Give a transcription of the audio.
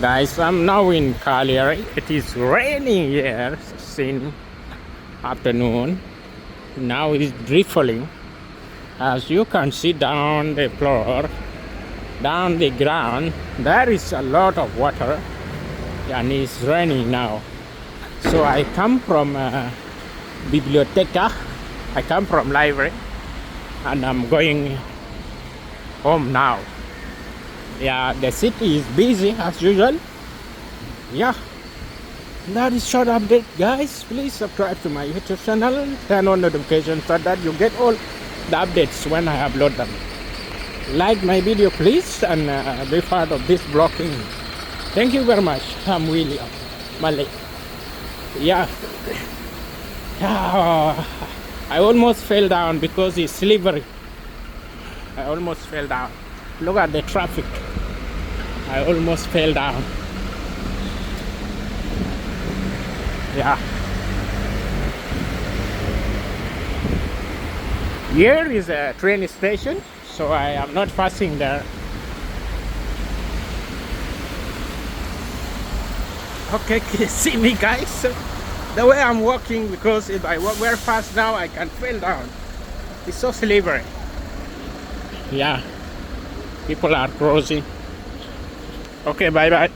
Guys, I'm now in Cagliari. It is raining here since afternoon. Now it's drizzling. As you can see down the floor, down the ground, there is a lot of water and it's raining now. So I come from biblioteca. I come from library and I'm going home now. Yeah, the city is busy as usual. Yeah, that is short update, guys. Please subscribe to my YouTube channel, turn on notifications so that you get all the updates when I upload them. Like my video, please, and be part of this blocking. Thank you very much. I'm William Malay. Yeah. I almost fell down because it's slippery. I almost fell down. Look at the traffic. I almost fell down. Yeah. Here is a train station, so I am not passing there. Okay, see me, guys? The way I'm walking, because if I walk very fast now, I can fall down. It's so slippery. Yeah. People are crossing. Okay, bye bye.